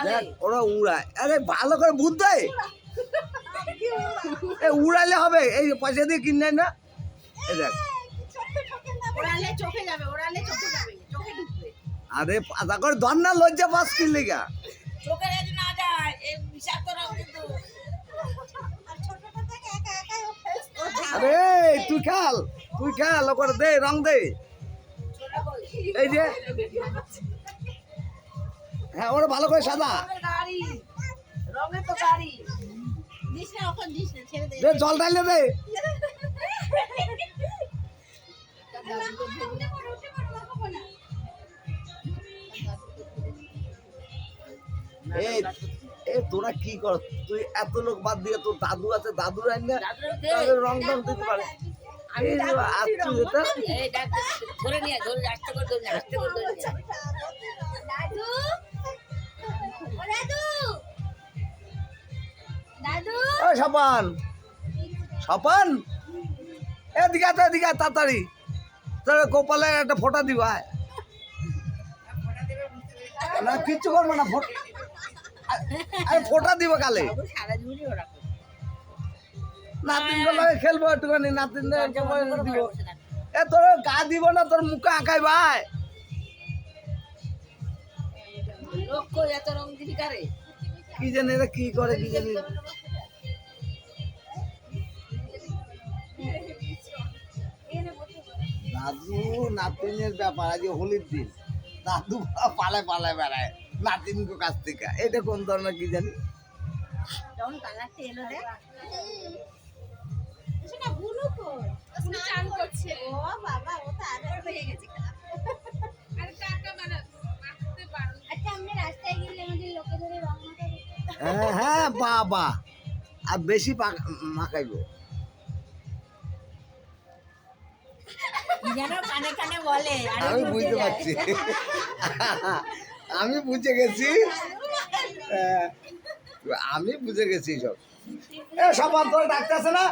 দেখ ওরা উড়ায়, আরে ভালো করে বুঝতে উড়াইলে হবে, এই পয়সা দিয়ে কিনে না। এই দেখ আরে পাতা করে ধর না, লজ্জা পাস কিনলে গা। আরে তুই খেল ওকে দে, রং দে। এই যে হ্যাঁ ওরা ভালো করে সাদা দে, জল ঢাইলে দে। এই তোরা কি কর, তুই এত লোক বাদ দিয়ে তোর দাদু আছে, দাদুর আইনা তাদের রং টং দিতে পারে। স্বপন স্বপন এদিকে তাড়াতাড়ি, তোর গোপালে একটা ফোঁটা দিবা না, কিচ্ছু করবো না, ফোঁটা দিব কালে। নাতিন গুলো খেলবো একটুখানি, নাতিন দিব। তোর গা দিব না, তোর মুখে আঁকাই ভাই। কি জানি এরা কি করে, কি জানি। দাদু নাতিনের ব্যাপার, আজ হোলির দিন দাদু পালায় বেড়ায় নাতিন কাছ থেকে, এটা কোন ধরনের কি জানি। হ্যাঁ বাবা, আর বেশি মাখাইবো। আমি বুঝতে পারছি, আমি বুঝে গেছি সব। সব তোর ডাক্তার আছে না।